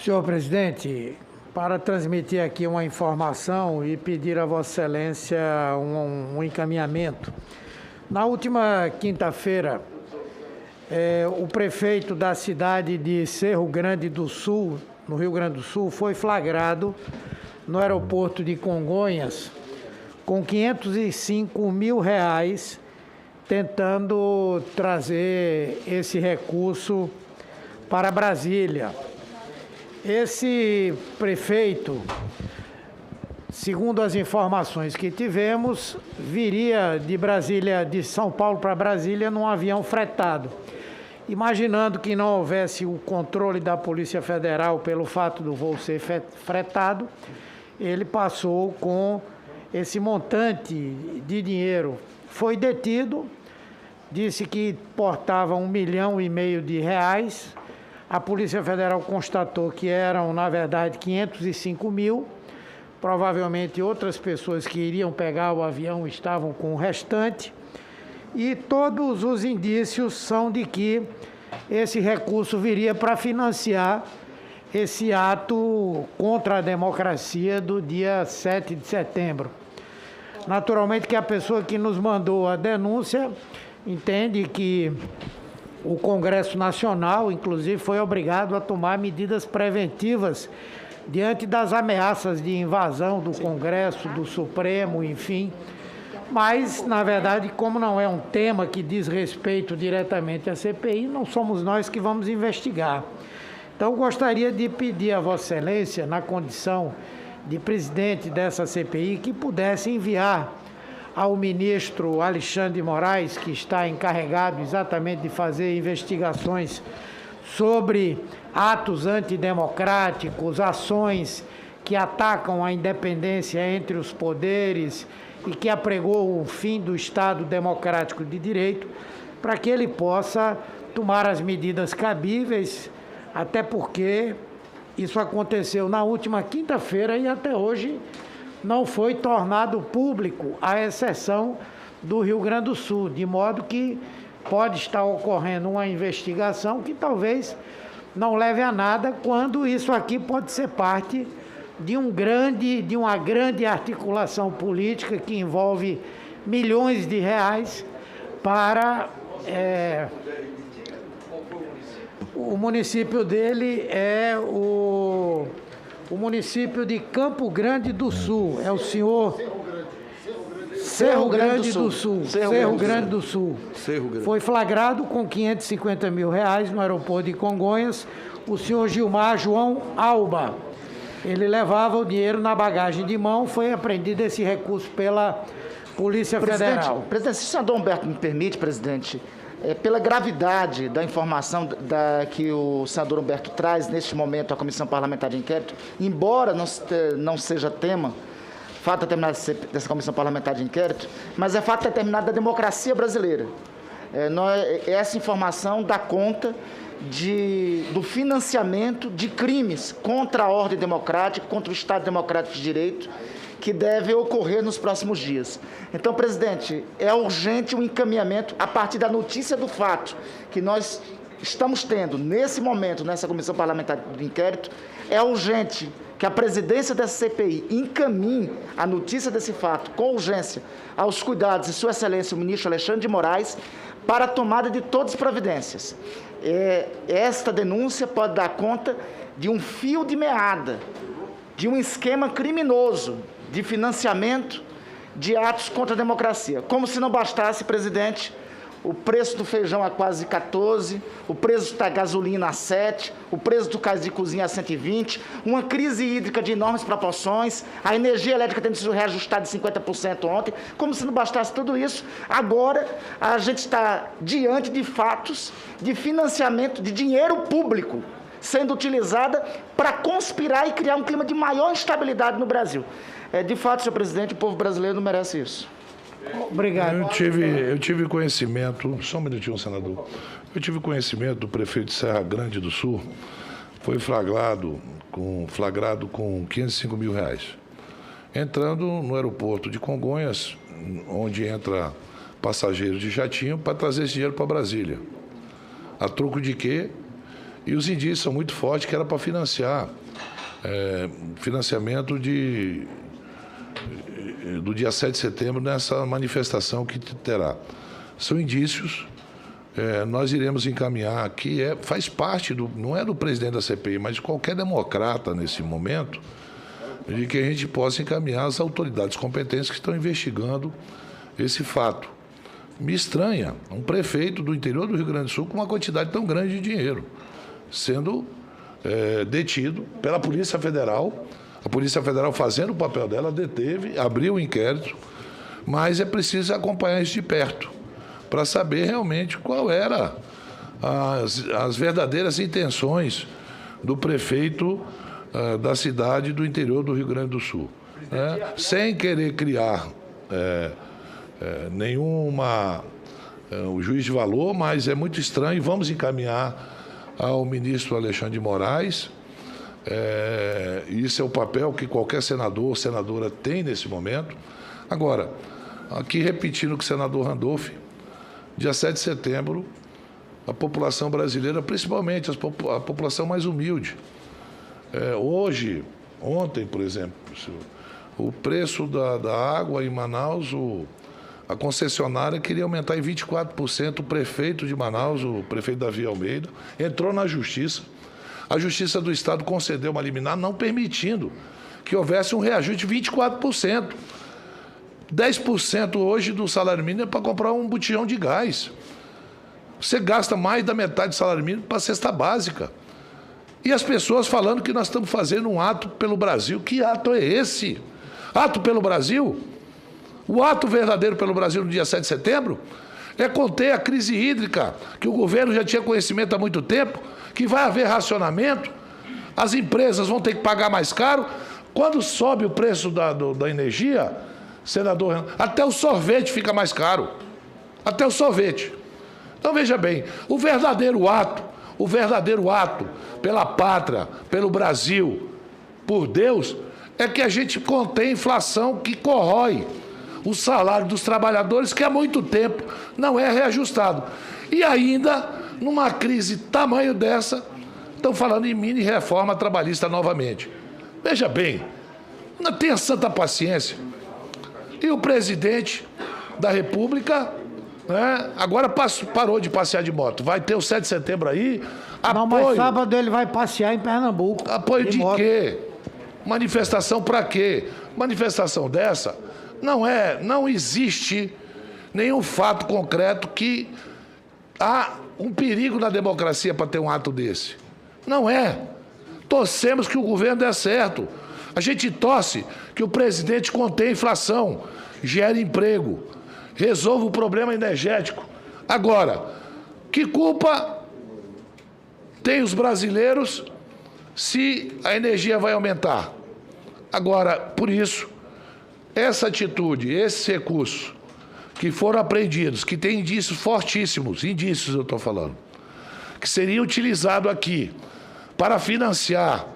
Senhor presidente, para transmitir aqui uma informação e pedir a Vossa Excelência um encaminhamento. Na última quinta-feira, o prefeito da cidade de Cerro Grande do Sul, no Rio Grande do Sul, foi flagrado no aeroporto de Congonhas com R$ 505 mil tentando trazer esse recurso para Brasília. Esse prefeito, segundo as informações que tivemos, viria de Brasília, de São Paulo para Brasília, num avião fretado. Imaginando que não houvesse o controle da Polícia Federal pelo fato do voo ser fretado, ele passou com esse montante de dinheiro. Foi detido, disse que portava R$ 1,5 milhão de reais. A Polícia Federal constatou que eram, na verdade, 505 mil. Provavelmente outras pessoas que iriam pegar o avião estavam com o restante. E todos os indícios são de que esse recurso viria para financiar esse ato contra a democracia do dia 7 de setembro. Naturalmente que a pessoa que nos mandou a denúncia entende que o Congresso Nacional, inclusive, foi obrigado a tomar medidas preventivas diante das ameaças de invasão do Congresso, do Supremo, enfim. Mas, na verdade, como não é um tema que diz respeito diretamente à CPI, não somos nós que vamos investigar. Então, gostaria de pedir a Vossa Excelência, na condição de presidente dessa CPI, que pudesse enviar ao ministro Alexandre de Moraes, que está encarregado exatamente de fazer investigações sobre atos antidemocráticos, ações que atacam a independência entre os poderes e que apregou o fim do Estado Democrático de Direito, para que ele possa tomar as medidas cabíveis, até porque isso aconteceu na última quinta-feira e até hoje não foi tornado público, à exceção do Rio Grande do Sul, de modo que pode estar ocorrendo uma investigação que talvez não leve a nada, quando isso aqui pode ser parte de uma grande articulação política que envolve milhões de reais para... o município dele é o município de Campo Grande do Sul, é o senhor Cerro Grande do Sul. Cerro Grande do Sul. Foi flagrado com R$ 550 mil no aeroporto de Congonhas o senhor Gilmar João Alba. Ele levava o dinheiro na bagagem de mão, foi apreendido esse recurso pela Polícia Federal. Presidente, se o senador Humberto me permite, presidente, pela gravidade da informação que o senador Humberto traz neste momento à Comissão Parlamentar de Inquérito, embora não seja tema, fato determinado dessa Comissão Parlamentar de Inquérito, mas é fato determinado da democracia brasileira. Essa informação dá conta do financiamento de crimes contra a ordem democrática, contra o Estado Democrático de Direito, que deve ocorrer nos próximos dias. Então, presidente, é urgente um encaminhamento a partir da notícia do fato que nós estamos tendo nesse momento, nessa Comissão Parlamentar de Inquérito. É urgente que a presidência dessa CPI encaminhe a notícia desse fato com urgência aos cuidados de Sua Excelência, o ministro Alexandre de Moraes, para a tomada de todas as providências. Esta denúncia pode dar conta de um fio de meada, de um esquema criminoso de financiamento de atos contra a democracia. Como se não bastasse, presidente, o preço do feijão a quase 14, o preço da gasolina a 7, o preço do gás de cozinha a 120, uma crise hídrica de enormes proporções, a energia elétrica tendo sido reajustada de 50% ontem. Como se não bastasse tudo isso, agora a gente está diante de fatos de financiamento de dinheiro público sendo utilizada para conspirar e criar um clima de maior instabilidade no Brasil. De fato, senhor presidente, o povo brasileiro não merece isso. Obrigado. Eu tive conhecimento, só um minutinho, senador. Eu tive conhecimento do prefeito de Serra Grande do Sul, foi flagrado com R$ 505 mil, entrando no aeroporto de Congonhas, onde entra passageiros de jatinho, para trazer esse dinheiro para Brasília. A troco de quê? E os indícios são muito fortes que era para financiar financiamento do dia 7 de setembro nessa manifestação que terá. São indícios, nós iremos encaminhar aqui, faz parte, não é do presidente da CPI, mas de qualquer democrata nesse momento, de que a gente possa encaminhar as autoridades competentes que estão investigando esse fato. Me estranha um prefeito do interior do Rio Grande do Sul com uma quantidade tão grande de dinheiro sendo detido pela Polícia Federal. A Polícia Federal, fazendo o papel dela, deteve, abriu o inquérito, mas é preciso acompanhar isso de perto para saber realmente qual era as verdadeiras intenções do prefeito da cidade do interior do Rio Grande do Sul. Sem querer criar o juiz de valor, mas é muito estranho. Vamos encaminhar ao ministro Alexandre de Moraes. Isso é o papel que qualquer senador ou senadora tem nesse momento. Agora, aqui repetindo o que o senador Randolph, dia 7 de setembro, a população brasileira, principalmente a população mais humilde. Ontem, por exemplo, o preço da água em Manaus, a concessionária queria aumentar em 24%. O prefeito de Manaus, o prefeito Davi Almeida, entrou na Justiça. A Justiça do Estado concedeu uma liminar não permitindo que houvesse um reajuste de 24%. 10% hoje do salário mínimo é para comprar um botijão de gás. Você gasta mais da metade do salário mínimo para a cesta básica. E as pessoas falando que nós estamos fazendo um ato pelo Brasil. Que ato é esse? Ato pelo Brasil? O ato verdadeiro pelo Brasil no dia 7 de setembro é conter a crise hídrica, que o governo já tinha conhecimento há muito tempo, que vai haver racionamento, as empresas vão ter que pagar mais caro. Quando sobe o preço da energia, senador, até o sorvete fica mais caro. Até o sorvete. Então, veja bem, o verdadeiro ato pela pátria, pelo Brasil, por Deus, é que a gente contém a inflação que corrói o salário dos trabalhadores, que há muito tempo não é reajustado. E ainda, numa crise tamanho dessa, estão falando em mini-reforma trabalhista novamente. Veja bem, não tenha santa paciência. E o presidente da República, agora parou de passear de moto. Vai ter o 7 de setembro aí. Não, mas sábado ele vai passear em Pernambuco. Apoio de quê? Manifestação para quê? Manifestação dessa... Não existe nenhum fato concreto que há um perigo na democracia para ter um ato desse. Não é. Torcemos que o governo dê certo. A gente torce que o presidente contenha a inflação, gere emprego, resolva o problema energético. Agora, que culpa tem os brasileiros se a energia vai aumentar? Agora, por isso, essa atitude, esses recursos que foram apreendidos, que têm indícios fortíssimos, indícios eu estou falando, que seriam utilizados aqui para financiar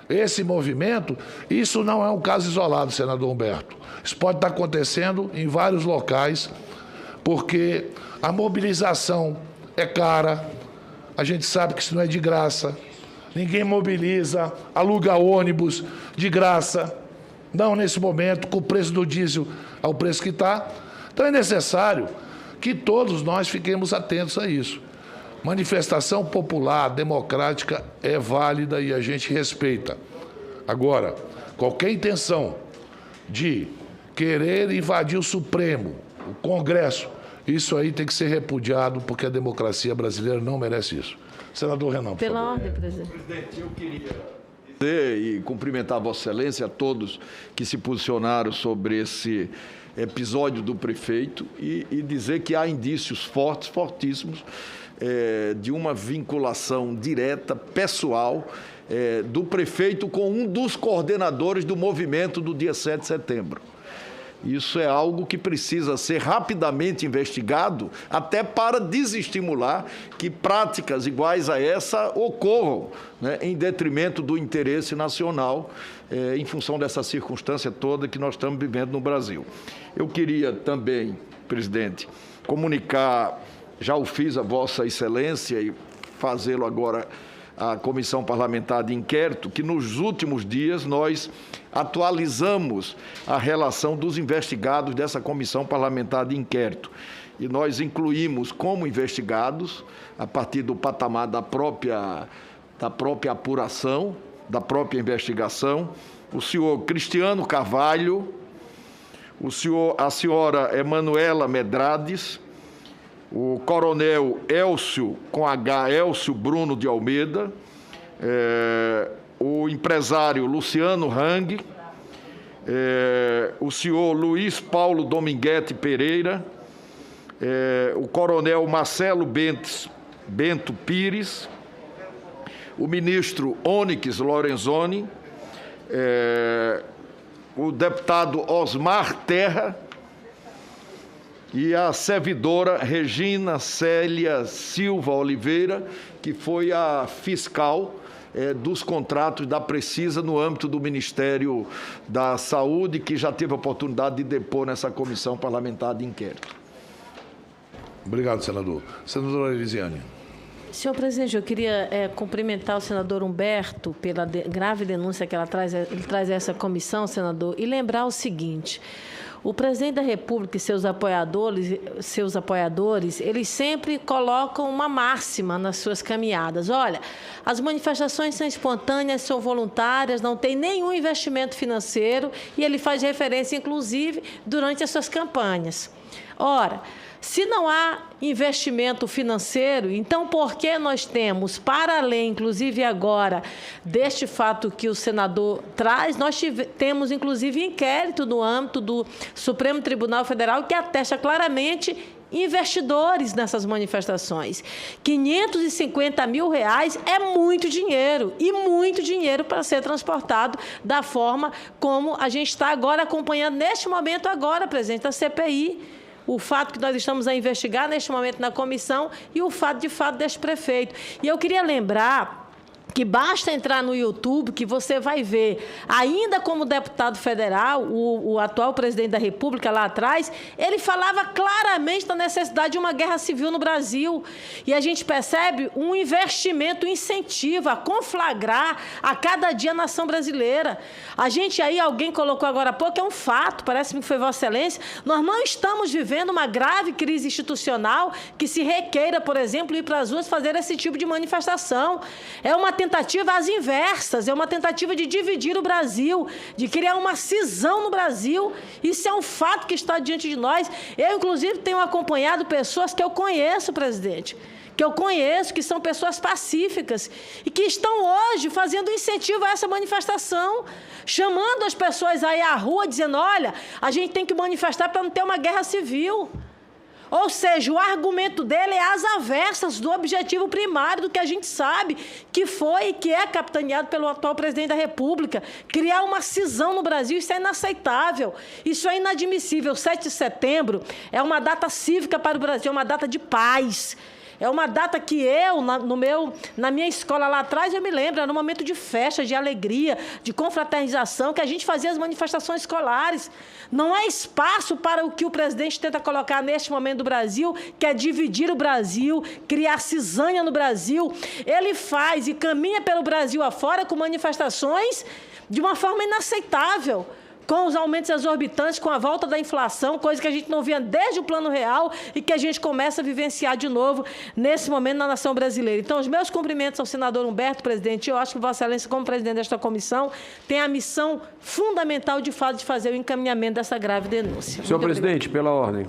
esse movimento, isso não é um caso isolado, senador Humberto. Isso pode estar acontecendo em vários locais, porque a mobilização é cara, a gente sabe que isso não é de graça, ninguém mobiliza, aluga ônibus de graça. Não nesse momento, com o preço do diesel ao preço que está. Então é necessário que todos nós fiquemos atentos a isso. Manifestação popular, democrática, é válida e a gente respeita. Agora, qualquer intenção de querer invadir o Supremo, o Congresso, isso aí tem que ser repudiado, porque a democracia brasileira não merece isso. Senador Renan, por Pela favor. ordem, presidente. Presidente, eu queria e cumprimentar Vossa Excelência, a todos que se posicionaram sobre esse episódio do prefeito e dizer que há indícios fortíssimos, de uma vinculação direta, pessoal, do prefeito com um dos coordenadores do movimento do dia 7 de setembro. Isso é algo que precisa ser rapidamente investigado, até para desestimular que práticas iguais a essa ocorram, em detrimento do interesse nacional, em função dessa circunstância toda que nós estamos vivendo no Brasil. Eu queria também, presidente, comunicar, já o fiz a Vossa Excelência e fazê-lo agora a Comissão Parlamentar de Inquérito, que nos últimos dias nós atualizamos a relação dos investigados dessa Comissão Parlamentar de Inquérito. E nós incluímos como investigados, a partir do patamar da própria apuração, da própria investigação, o senhor Cristiano Carvalho, a senhora Emanuela Medrades, o coronel Elcio, com H, Elcio Bruno de Almeida, o empresário Luciano Hang, o senhor Luiz Paulo Dominguete Pereira, o coronel Marcelo Bento Pires, o ministro Onyx Lorenzoni, o deputado Osmar Terra e a servidora Regina Célia Silva Oliveira, que foi a fiscal dos contratos da Precisa no âmbito do Ministério da Saúde, que já teve a oportunidade de depor nessa comissão parlamentar de inquérito. Obrigado, senador. Senadora Elisiane. Senhor presidente, eu queria cumprimentar o senador Humberto pela grave denúncia que ele traz a essa comissão, senador, e lembrar o seguinte: o presidente da República e seus apoiadores, eles sempre colocam uma máxima nas suas caminhadas. Olha, as manifestações são espontâneas, são voluntárias, não tem nenhum investimento financeiro, e ele faz referência, inclusive, durante as suas campanhas. Ora, se não há investimento financeiro, então por que nós temos, para além, inclusive agora, deste fato que o senador traz, nós temos, inclusive, inquérito no âmbito do Supremo Tribunal Federal que atesta claramente investidores nessas manifestações. R$550 mil é muito dinheiro, e muito dinheiro para ser transportado da forma como a gente está agora acompanhando, neste momento agora, presidente, da CPI, o fato que nós estamos a investigar neste momento na comissão e o fato, de fato, deste prefeito. E eu queria lembrar que basta entrar no YouTube que você vai ver, ainda como deputado federal, o atual presidente da República lá atrás, ele falava claramente da necessidade de uma guerra civil no Brasil. E a gente percebe um investimento, um incentivo a conflagrar a cada dia a nação brasileira. A gente aí, alguém colocou agora há pouco, é um fato, parece-me que foi Vossa Excelência, nós não estamos vivendo uma grave crise institucional que se requeira, por exemplo, ir para as ruas fazer esse tipo de manifestação. É uma tentativa às inversas, é uma tentativa de dividir o Brasil, de criar uma cisão no Brasil. Isso é um fato que está diante de nós. Eu, inclusive, tenho acompanhado pessoas que eu conheço, presidente, que são pessoas pacíficas e que estão hoje fazendo incentivo a essa manifestação, chamando as pessoas aí à rua, dizendo: olha, a gente tem que manifestar para não ter uma guerra civil. Ou seja, o argumento dele é às avessas do objetivo primário do que a gente sabe que foi e que é capitaneado pelo atual presidente da República. Criar uma cisão no Brasil, isso é inaceitável, isso é inadmissível. 7 de setembro é uma data cívica para o Brasil, é uma data de paz. É uma data que eu, na minha escola lá atrás, eu me lembro, era um momento de festa, de alegria, de confraternização, que a gente fazia as manifestações escolares. Não há espaço para o que o presidente tenta colocar neste momento do Brasil, que é dividir o Brasil, criar cisanha no Brasil. Ele faz e caminha pelo Brasil afora com manifestações de uma forma inaceitável, com os aumentos exorbitantes, com a volta da inflação, coisa que a gente não via desde o Plano Real e que a gente começa a vivenciar de novo nesse momento na nação brasileira. Então, os meus cumprimentos ao senador Humberto, presidente. Eu acho que Vossa Excelência, como presidente desta comissão, tem a missão fundamental, de fato, de fazer o encaminhamento dessa grave denúncia. Senhor presidente, pela ordem.